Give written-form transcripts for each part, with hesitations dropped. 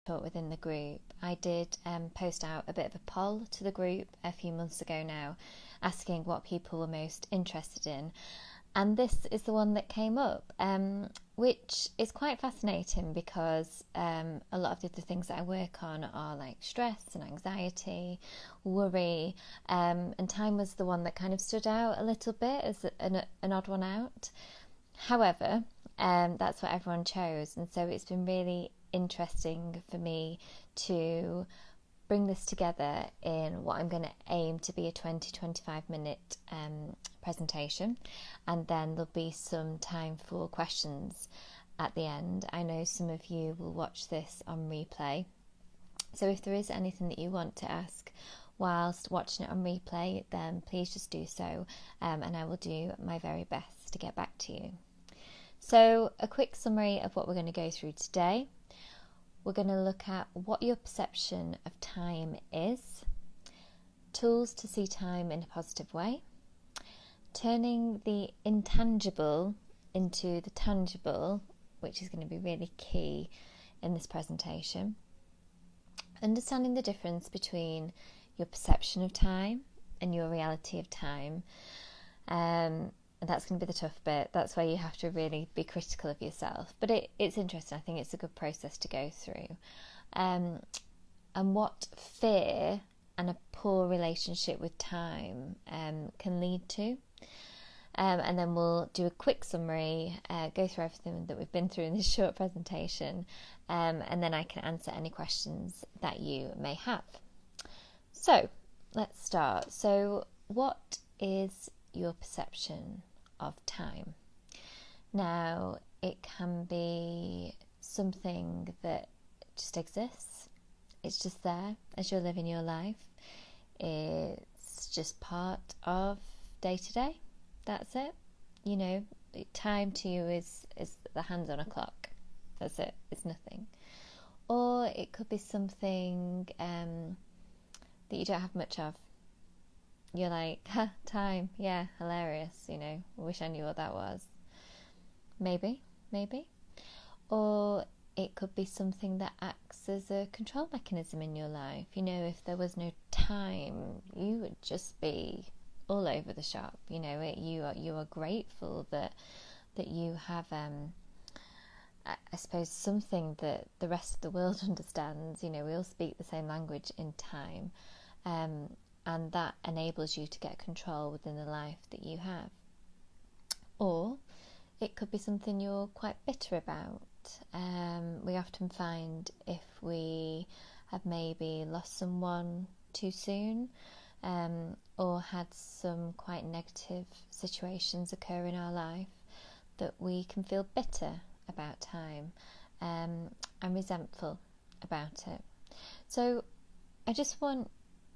talk within the group, I did post out a bit of a poll to the group a few months ago now, asking what people were most interested in. And this is the one that came up, which is quite fascinating because a lot of the other things that I work on are like stress and anxiety, worry, and time was the one that kind of stood out a little bit as an odd one out. However, that's what everyone chose, and so it's been really interesting for me to bring this together in what I'm going to aim to be a 20-25 minute presentation, and then there'll be some time for questions at the end. I know some of you will watch this on replay, so if there is anything that you want to ask whilst watching it on replay, then please just do so, and I will do my very best to get back to you. So a quick summary of what we're going to go through today. We're going to look at what your perception of time is, tools to see time in a positive way, turning the intangible into the tangible, which is going to be really key in this presentation, understanding the difference between your perception of time and your reality of time. And that's going to be the tough bit. That's where you have to really be critical of yourself. But it's interesting. I think it's a good process to go through. And what fear and a poor relationship with time can lead to. And then we'll do a quick summary, go through everything that we've been through in this short presentation, and then I can answer any questions that you may have. So let's start. So what is your perception of time? Now, it can be something that just exists. It's just there as you're living your life. It's just part of day to day. That's it. You know, time to you is the hands on a clock. That's it. It's nothing. Or it could be something that you don't have much of. You're like, time, yeah, hilarious, you know, I wish I knew what that was. Maybe. Or it could be something that acts as a control mechanism in your life. You know, if there was no time, you would just be all over the shop. You know, you are grateful that you have, I suppose, something that the rest of the world understands. You know, we all speak the same language in time. And that enables you to get control within the life that you have. Or it could be something you're quite bitter about. We often find if we have maybe lost someone too soon, or had some quite negative situations occur in our life, that we can feel bitter about time, and resentful about it. So I just want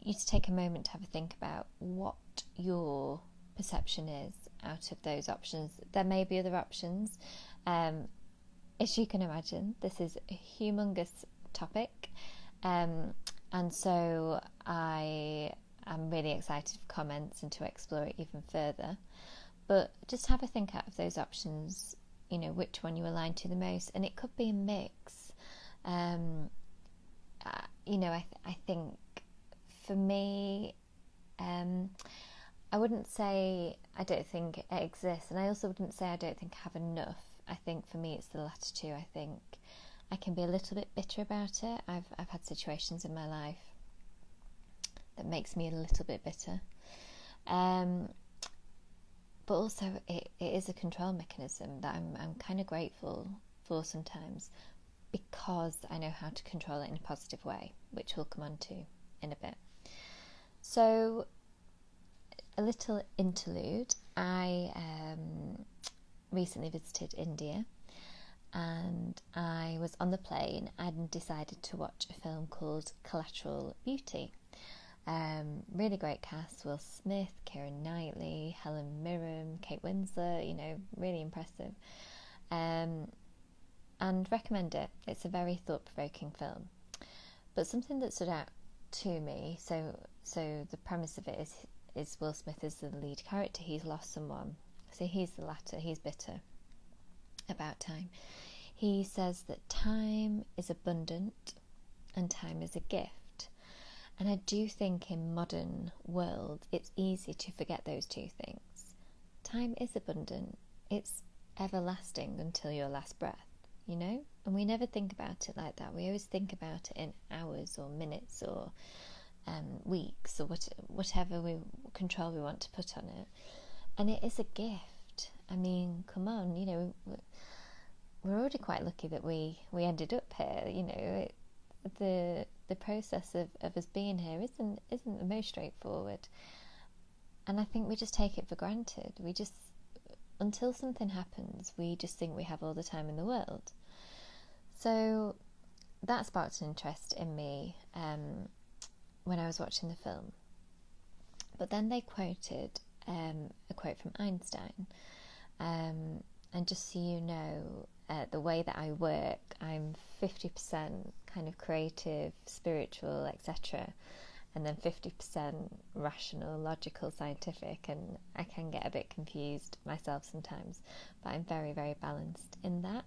you to take a moment to have a think about what your perception is out of those options. There may be other options. As you can imagine, this is a humongous topic, and so I am really excited for comments and to explore it even further. But just have a think out of those options, you know, which one you align to the most, and it could be a mix. You know, I think for me, I wouldn't say I don't think it exists, and I also wouldn't say I don't think I have enough. I think for me it's the latter two. I think I can be a little bit bitter about it. I've had situations in my life that makes me a little bit bitter, but also it is a control mechanism that I'm kind of grateful for sometimes, because I know how to control it in a positive way, which we'll come on to in a bit. So, a little interlude. I recently visited India, and I was on the plane and decided to watch a film called Collateral Beauty. Really great cast: Will Smith, Keira Knightley, Helen Mirren, Kate Winslet, you know, really impressive. And recommend it. It's a very thought-provoking film. But something that stood out to me, so the premise of it is Will Smith is the lead character. He's lost someone, so he's the latter. He's bitter about time. He says that time is abundant and time is a gift. And I do think in modern world, it's easy to forget those two things. Time is abundant. It's everlasting until your last breath, you know? And we never think about it like that. We always think about it in hours or minutes or weeks or whatever control we want to put on it. And it is a gift. I mean, come on, you know, we're already quite lucky that we ended up here, you know. The process of us being here isn't the most straightforward, and I think we just take it for granted. We just, until something happens, we just think we have all the time in the world. So that sparked an interest in me when I was watching the film. But then they quoted a quote from Einstein, and just so you know, the way that I work, I'm 50% kind of creative, spiritual, etc., and then 50% rational, logical, scientific, and I can get a bit confused myself sometimes, but I'm very, very balanced in that.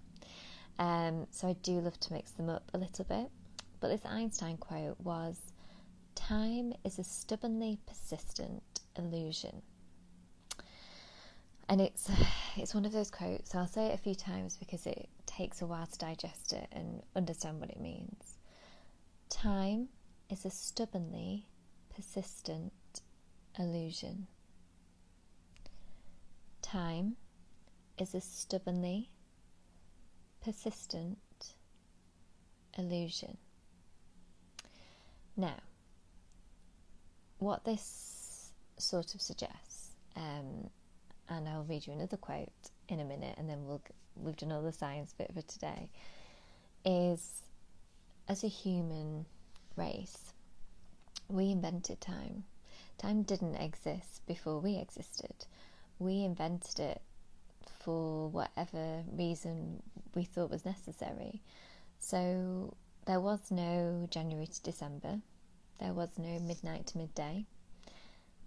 So I do love to mix them up a little bit. But this Einstein quote was, "Time is a stubbornly persistent illusion." And it's one of those quotes, I'll say it a few times because it takes a while to digest it and understand what it means. Time is a stubbornly persistent illusion. Time is a stubbornly persistent illusion. Now, what this sort of suggests, and I'll read you another quote in a minute, and then we've done all the science bit for today, is as a human race, we invented time. Time didn't exist before we existed. We invented it for whatever reason we thought was necessary. So there was no January to December. There was no midnight to midday.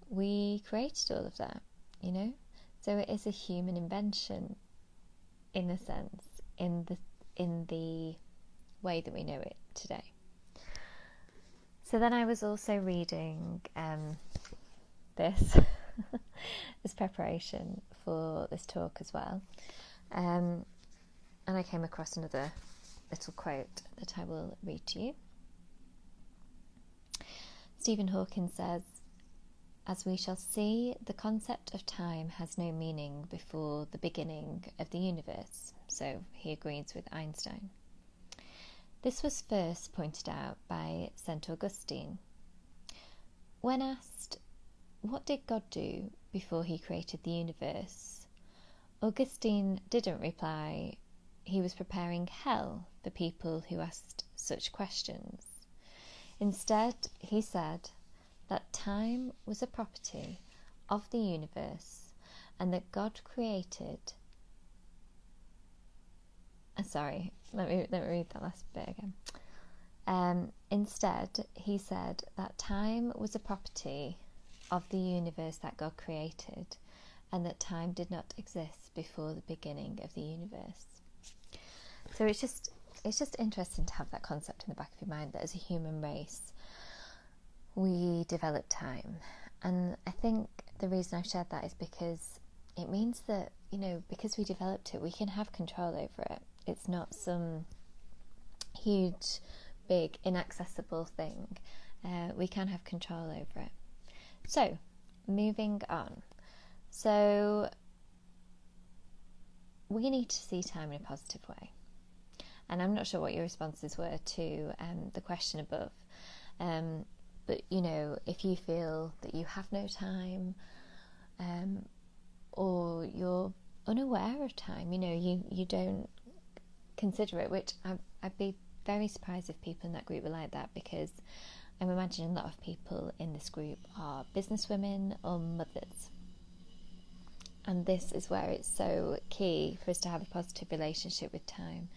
We created all of that, you know? So it is a human invention, in a sense, in the way that we know it today. So then I was also reading this as preparation for this talk as well, and I came across another little quote that I will read to you. Stephen Hawking says, "As we shall see, the concept of time has no meaning before the beginning of the universe." So he agrees with Einstein. This was first pointed out by St. Augustine. When asked, what did God do before he created the universe? Augustine didn't reply, he was preparing hell for people who asked such questions. Instead, he said that time was a property of the universe and that God created... let me read that last bit again. Instead, he said that time was a property of the universe that God created and that time did not exist before the beginning of the universe. So it's just interesting to have that concept in the back of your mind, that as a human race, we develop time. And I think the reason I've shared that is because it means that, you know, because we developed it, we can have control over it. It's not some huge, big, inaccessible thing. We can have control over it. So, moving on. So, we need to see time in a positive way. And I'm not sure what your responses were to the question above. But, you know, if you feel that you have no time, or you're unaware of time, you know, you don't consider it, which I'd be very surprised if people in that group were like that, because I'm imagining a lot of people in this group are businesswomen or mothers. And this is where it's so key for us to have a positive relationship with time.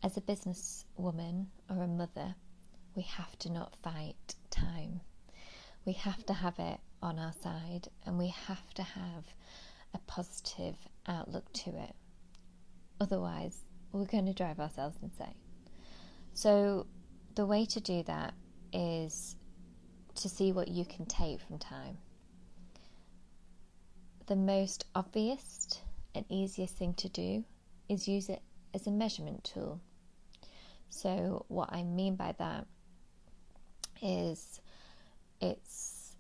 As a businesswoman or a mother, we have to not fight time. We have to have it on our side, and we have to have a positive outlook to it. Otherwise, we're going to drive ourselves insane. So the way to do that is to see what you can take from time. The most obvious and easiest thing to do is use it as a measurement tool. So what I mean by that is it's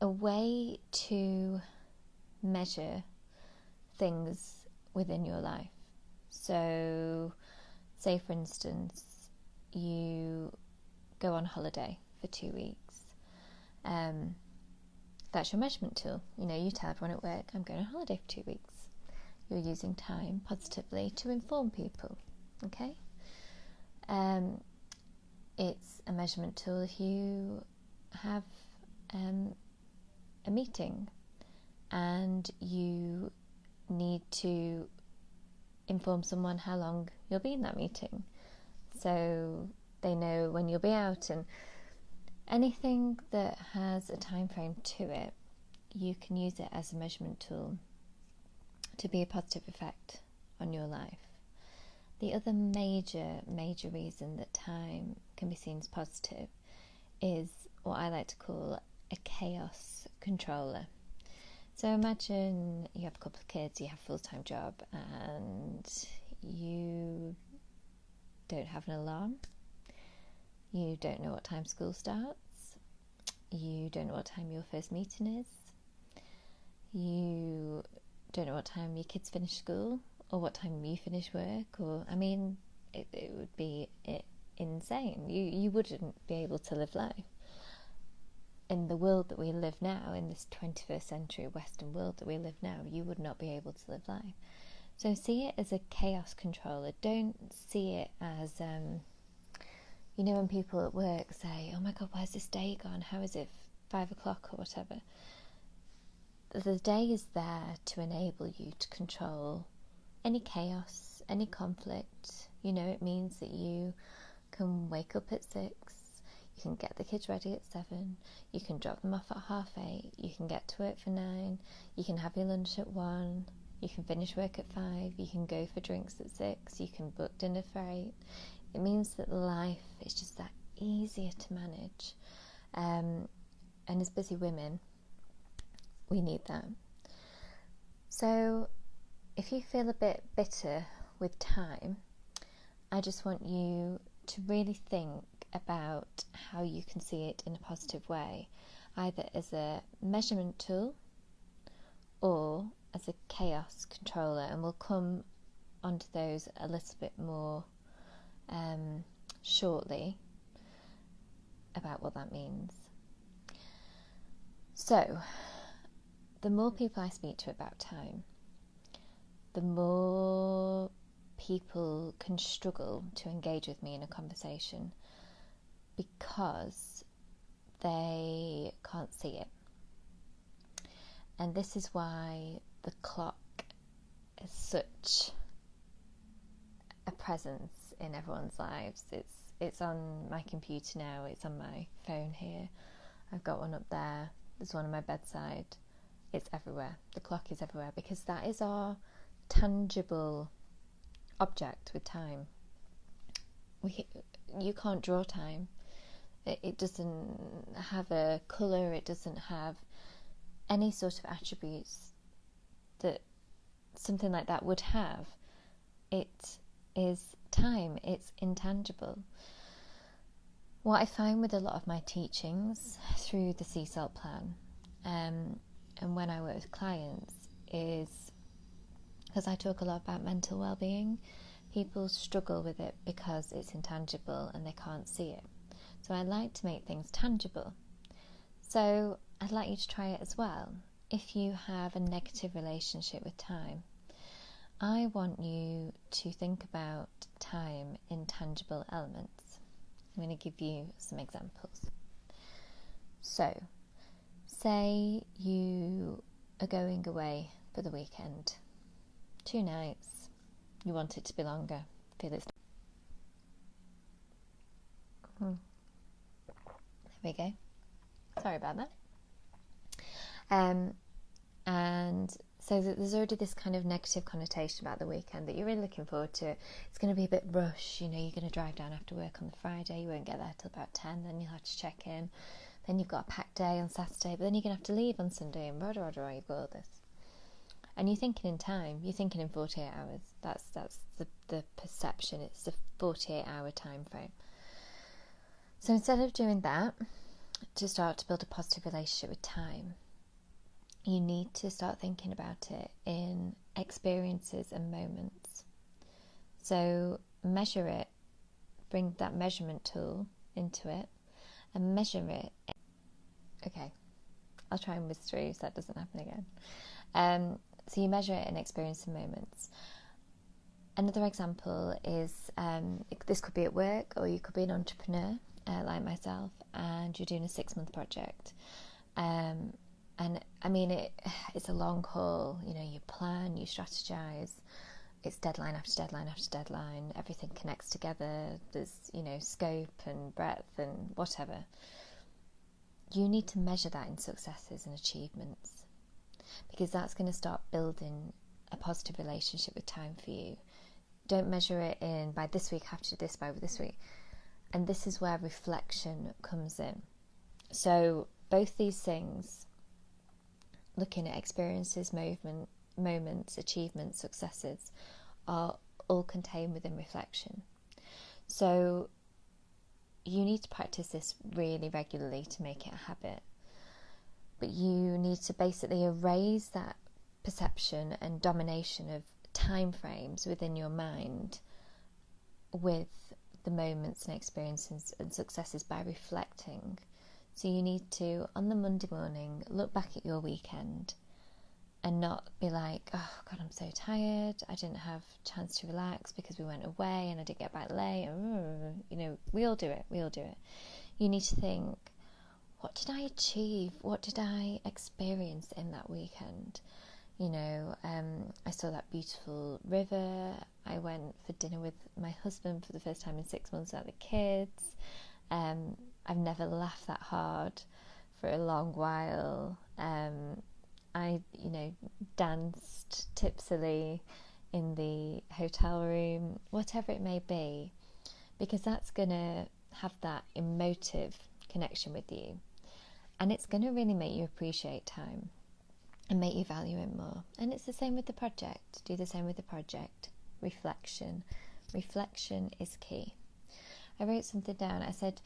a way to measure things within your life. So say for instance you go on holiday for 2 weeks. That's your measurement tool. You tell everyone at work, I'm going on holiday for 2 weeks. You're using time positively to inform people. Okay? It's a measurement tool if you have a meeting and you need to inform someone how long you'll be in that meeting, so they know when you'll be out. And anything that has a time frame to it, you can use it as a measurement tool to be a positive effect on your life. The other major reason that time can be seen as positive is what I like to call a chaos controller. So imagine you have a couple of kids, you have a full-time job, and you don't have an alarm. You don't know what time school starts. You don't know what time your first meeting is. You don't know what time your kids finish school or what time you finish work. It would be insane. You wouldn't be able to live life. In the world that we live now, in this 21st century Western world that we live now, you would not be able to live life. So see it as a chaos controller. Don't see it as, when people at work say, oh my God, where's this day gone? How is it 5 o'clock or whatever? The day is there to enable you to control any chaos, any conflict. It means that you can wake up at 6, you can get the kids ready at 7, you can drop them off at 8:30, you can get to work for 9, you can have your lunch at 1, you can finish work at 5, you can go for drinks at 6, you can book dinner for 8. It means that life is just that easier to manage. And as busy women, we need that. So if you feel a bit bitter with time, I just want you to really think about how you can see it in a positive way, either as a measurement tool or as a chaos controller, and we'll come onto those a little bit more shortly about what that means. So the more people I speak to about time, the more people can struggle to engage with me in a conversation because they can't see it. And this is why the clock is such a presence in everyone's lives. It's on my computer now, it's on my phone here, I've got one up there, there's one on my bedside. It's everywhere. The clock is everywhere because that is our tangible object with time. You can't draw time. It doesn't have a colour, it doesn't have any sort of attributes that something like that would have. It is time, it's intangible. What I find with a lot of my teachings through the Sea Salt Plan, and when I work with clients, is because I talk a lot about mental well-being, people struggle with it because it's intangible and they can't see it. So I like to make things tangible. So I'd like you to try it as well. If you have a negative relationship with time, I want you to think about time in tangible elements. I'm going to give you some examples. So, say you are going away for the weekend. 2 nights. You want it to be longer. Feel it's... There we go. Sorry about that. And So that there's already this kind of negative connotation about the weekend that you're really looking forward to. It's going to be a bit rush, you're going to drive down after work on the Friday, you won't get there till about 10, then you'll have to check in, then you've got a packed day on Saturday, but then you're going to have to leave on Sunday, and you've got all this. And you're thinking in time, you're thinking in 48 hours. That's the perception, it's the 48-hour time frame. So instead of doing that, to start to build a positive relationship with time, you need to start thinking about it in experiences and moments. So measure it, bring that measurement tool into it, and measure it. Okay, I'll try and whiz through so that doesn't happen again. So you measure it in experience and moments. Another example is, this could be at work, or you could be an entrepreneur like myself, and you're doing a 6-month project. And I mean, it's a long haul. You plan, you strategize. It's deadline after deadline after deadline. Everything connects together. There's, scope and breadth and whatever. You need to measure that in successes and achievements, because that's going to start building a positive relationship with time for you. Don't measure it in, by this week I have to do this, by this week. And this is where reflection comes in. So both these things, looking at experiences, moments, achievements, successes, are all contained within reflection. So you need to practice this really regularly to make it a habit. But you need to basically erase that perception and domination of time frames within your mind with the moments and experiences and successes by reflecting. So you need to, on the Monday morning, look back at your weekend and not be like, oh God, I'm so tired, I didn't have a chance to relax because we went away and I didn't get back late. We all do it. You need to think, what did I achieve? What did I experience in that weekend? I saw that beautiful river. I went for dinner with my husband for the first time in 6 months without the kids. I've never laughed that hard for a long while. I danced tipsily in the hotel room, whatever it may be, because that's going to have that emotive connection with you. And it's going to really make you appreciate time and make you value it more. And it's the same with the project. Do the same with the project. Reflection. Reflection is key. I wrote something down. I said,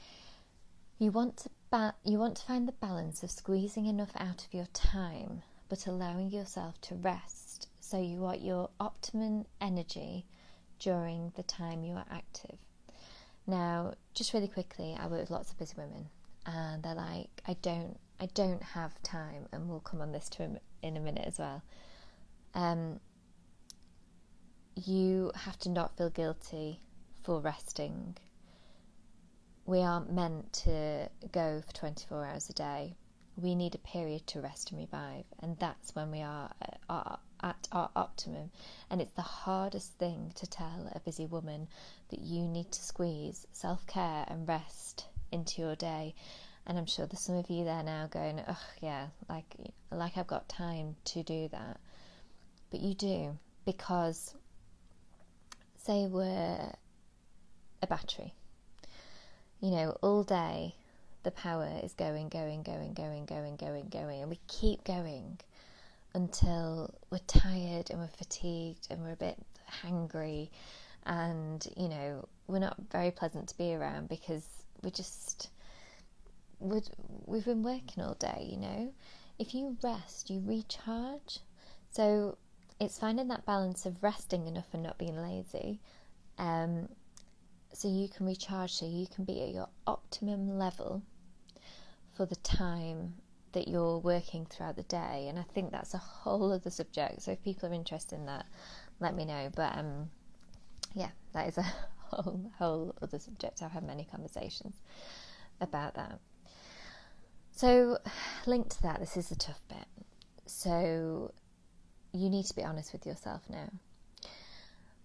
you want to find the balance of squeezing enough out of your time, but allowing yourself to rest, so you are your optimum energy during the time you are active. Now, just really quickly, I work with lots of busy women, and they're like, I don't have time, and we'll come on this in a minute as well. You have to not feel guilty for resting. We aren't meant to go for 24 hours a day. We need a period to rest and revive, and that's when we are at our optimum. And it's the hardest thing to tell a busy woman, that you need to squeeze self-care and rest into your day. And I'm sure there's some of you there now going, oh yeah, like I've got time to do that. But you do, because say we're a battery. All day the power is going, and we keep going until we're tired and we're fatigued and we're a bit hangry, and we're not very pleasant to be around, because we've been working all day. If you rest, you recharge. So it's finding that balance of resting enough and not being lazy, so you can recharge, so you can be at your optimum level for the time that you're working throughout the day. And I think that's a whole other subject, so if people are interested in that, let me know. But that is a whole other subject. I've had many conversations about that. So linked to that, this is the tough bit. So you need to be honest with yourself now.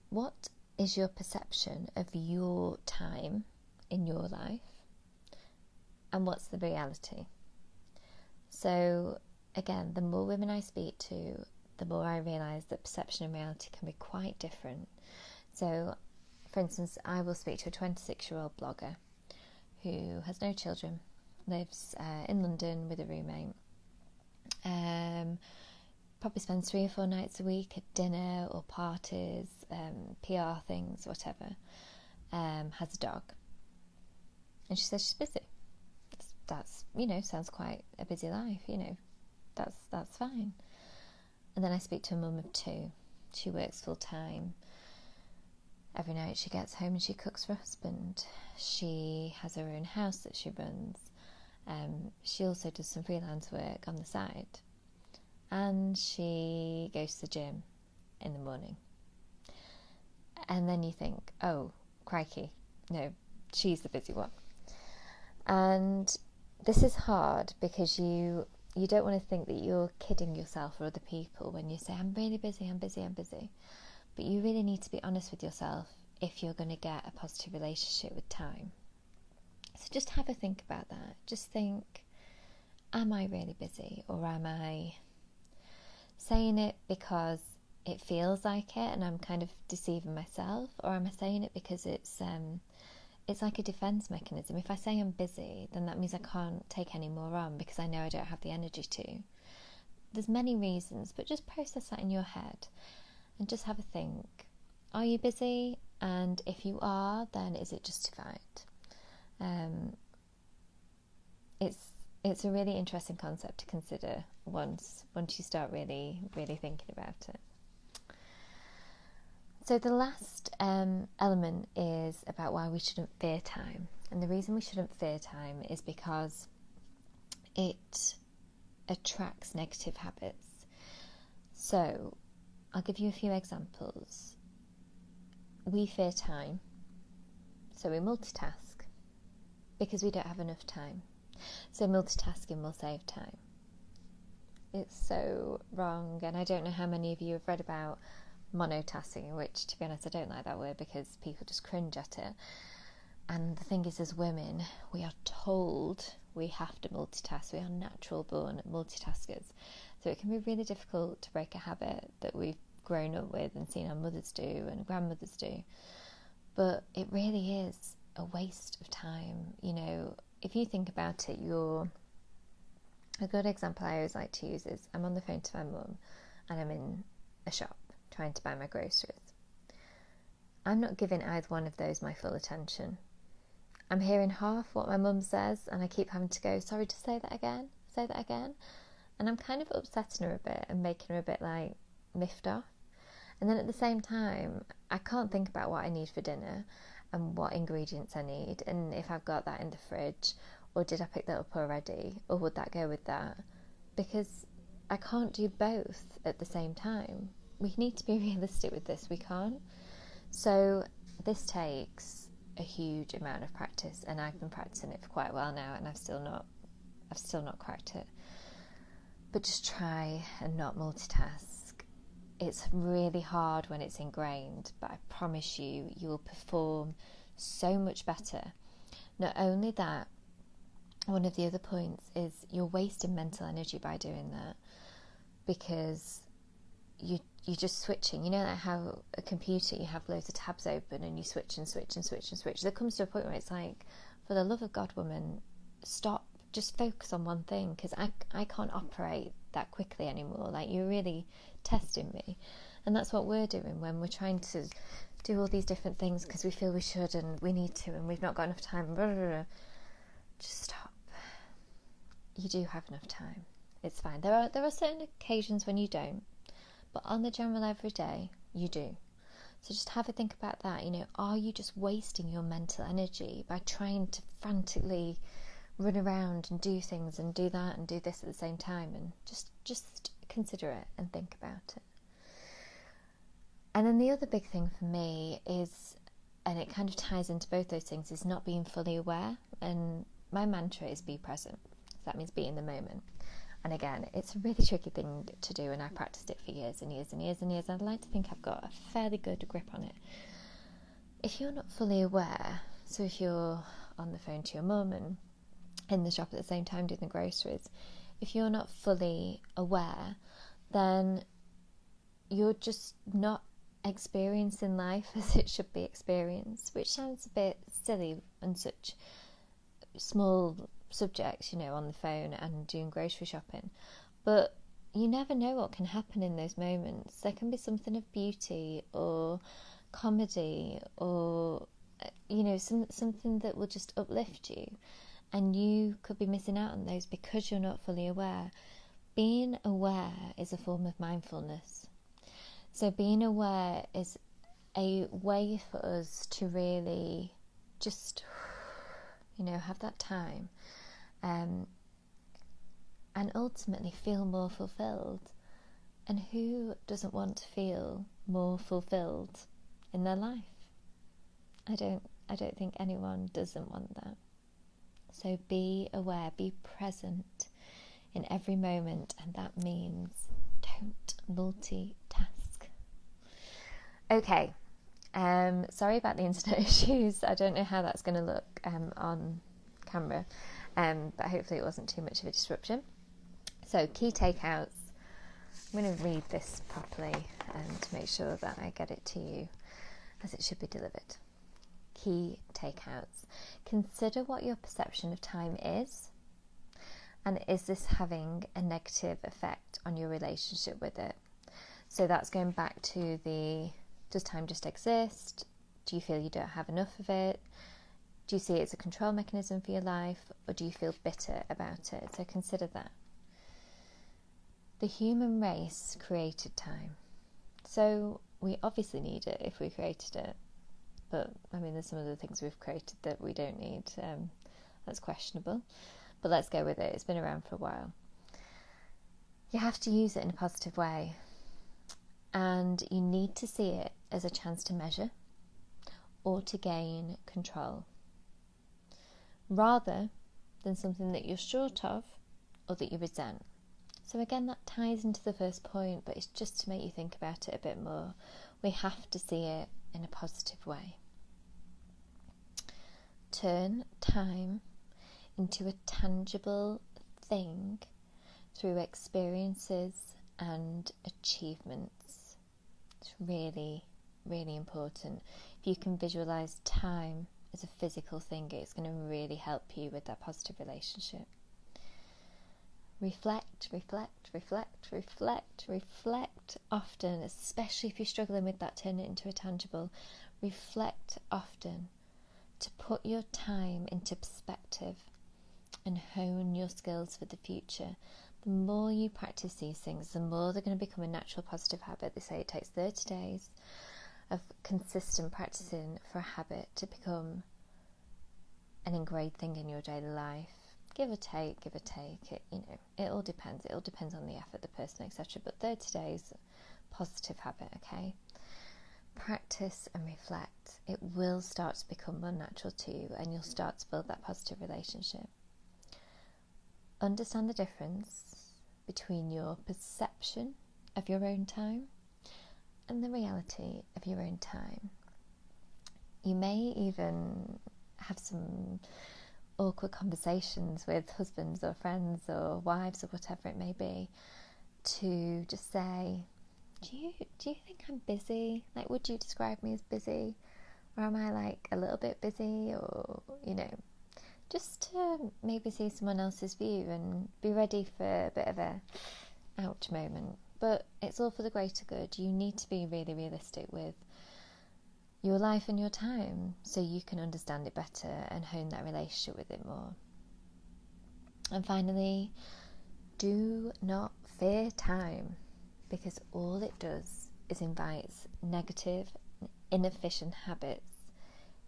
What is your perception of your time in your life, and what's the reality? So again, the more women I speak to, the more I realise that perception and reality can be quite different. So, for instance, I will speak to a 26-year-old blogger who has no children, lives in London with a roommate, probably spends 3 or 4 nights a week at dinner or parties, PR things, whatever, has a dog. And she says she's busy. That's sounds quite a busy life, that's fine. And then I speak to a mum of 2. She works full time. Every night she gets home and she cooks for her husband. She has her own house that she runs. She also does some freelance work on the side. And she goes to the gym in the morning. And then you think, oh, crikey, no, she's the busy one. And this is hard because you don't want to think that you're kidding yourself or other people when you say, I'm really busy, I'm busy. But you really need to be honest with yourself if you're going to get a positive relationship with time. So just have a think about that. Just think, am I really busy, or am I saying it because it feels like it and I'm kind of deceiving myself, or am I saying it because it's like a defence mechanism? If I say I'm busy, then that means I can't take any more on because I know I don't have the energy to. There's many reasons, but just process that in your head and just have a think. Are you busy? And if you are, then is it justified? It's a really interesting concept to consider once you start really thinking about it. So the last element is about why we shouldn't fear time. And the reason we shouldn't fear time is because it attracts negative habits. So I'll give you a few examples. We fear time, so we multitask because we don't have enough time. So multitasking will save time. It's so wrong, and I don't know how many of you have read about monotasking, which, to be honest, I don't like that word because people just cringe at it. And the thing is, as women, we are told we have to multitask. We are natural born multitaskers. So it can be really difficult to break a habit that we've grown up with and seen our mothers do and grandmothers do. But it really is a waste of time. If you think about it, a good example I always like to use is I'm on the phone to my mum and I'm in a shop trying to buy my groceries. I'm not giving either one of those my full attention. I'm hearing half what my mum says and I keep having to go, sorry, just say that again. And I'm kind of upsetting her a bit and making her a bit like miffed off. And then at the same time, I can't think about what I need for dinner and what ingredients I need and if I've got that in the fridge, or did I pick that up already, or would that go with that? Because I can't do both at the same time. We need to be realistic with this. We can't. So this takes a huge amount of practice, and I've been practicing it for quite a while now, and I've still not cracked it. But just try and not multitask. It's really hard when it's ingrained, but I promise you will perform so much better. Not only that, one of the other points is you're wasting mental energy by doing that, because you're just switching. Like how a computer, you have loads of tabs open and you switch. There comes to a point where it's like, for the love of God, woman, stop. Just focus on one thing, because I can't operate that quickly anymore. Like, you're really testing me. And that's what we're doing when we're trying to do all these different things because we feel we should and we need to and we've not got enough time. Blah, blah, blah. Just stop. You do have enough time. It's fine. There are certain occasions when you don't, but on the general every day, you do. So just have a think about that. Are you just wasting your mental energy by trying to frantically run around and do things and do that and do this at the same time? And just consider it and think about it. And then the other big thing for me is, and it kind of ties into both those things, is not being fully aware. And my mantra is be present. So that means be in the moment. And again, it's a really tricky thing to do, and I practiced it for years and years and years and years. I'd like to think I've got a fairly good grip on it. If you're not fully aware, so if you're on the phone to your mum and in the shop at the same time doing the groceries, if you're not fully aware, then you're just not experiencing life as it should be experienced, which sounds a bit silly and such small subjects, on the phone and doing grocery shopping. But you never know what can happen in those moments. There can be something of beauty or comedy or, something that will just uplift you. And you could be missing out on those because you're not fully aware. Being aware is a form of mindfulness. So being aware is a way for us to really just, have that time and ultimately feel more fulfilled. And who doesn't want to feel more fulfilled in their life? I don't think anyone doesn't want that. So be aware, be present in every moment, and that means don't multitask. Okay, sorry about the internet issues. I don't know how that's going to look on camera, but hopefully it wasn't too much of a disruption. So, key takeouts. I'm going to read this properly to make sure that I get it to you as it should be delivered. Key takeouts. Consider what your perception of time is, and is this having a negative effect on your relationship with it? So that's going back to does time just exist? Do you feel you don't have enough of it? Do you see it as a control mechanism for your life, or do you feel bitter about it? So consider that. The human race created time. So we obviously need it if we created it. But, there's some other things we've created that we don't need. That's questionable. But let's go with it. It's been around for a while. You have to use it in a positive way. And you need to see it as a chance to measure or to gain control, rather than something that you're short of or that you resent. So again, that ties into the first point, but it's just to make you think about it a bit more. We have to see it in a positive way. Turn time into a tangible thing through experiences and achievements. It's really, really important. If you can visualize time as a physical thing, it's going to really help you with that positive relationship. Reflect, reflect, reflect, reflect, reflect often, especially if you're struggling with that, turn it into a tangible. Reflect often to put your time into perspective and hone your skills for the future. The more you practice these things, the more they're going to become a natural positive habit. They say it takes 30 days of consistent practicing for a habit to become an ingrained thing in your daily life. Give or take. It all depends. It all depends on the effort, the person, etc. But 30 days, positive habit, okay? Practice and reflect. It will start to become more natural to you, and you'll start to build that positive relationship. Understand the difference between your perception of your own time and the reality of your own time. You may even have some awkward conversations with husbands or friends or wives or whatever it may be, to just say, do you think I'm busy? Like, would you describe me as busy? Or am I like a little bit busy? Or, just to maybe see someone else's view and be ready for a bit of a ouch moment. But it's all for the greater good. You need to be really realistic with your life and your time so you can understand it better and hone that relationship with it more. And finally, do not fear time, because all it does is invites negative, inefficient habits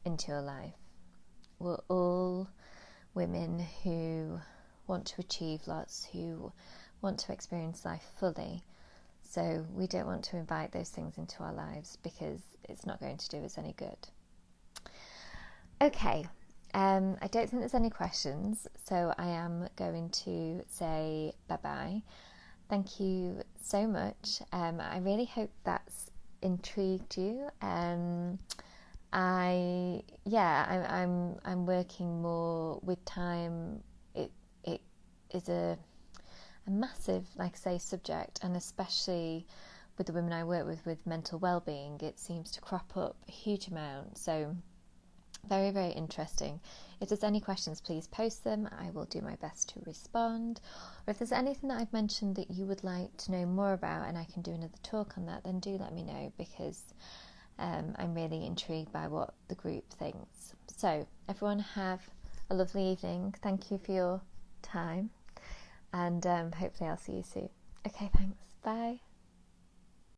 into your life. We're all women who want to achieve lots, who want to experience life fully. So we don't want to invite those things into our lives because it's not going to do us any good. Okay, I don't think there's any questions, so I am going to say bye-bye. Thank you so much. I really hope that's intrigued you. I'm working more with time. It is a massive, like I say, subject, and especially with the women I work with mental well-being, it seems to crop up a huge amount. So very, very interesting. If there's any questions, please post them. I will do my best to respond. Or if there's anything that I've mentioned that you would like to know more about and I can do another talk on that, then do let me know, because I'm really intrigued by what the group thinks. So everyone have a lovely evening. Thank you for your time, and hopefully I'll see you soon. Okay, thanks. Bye.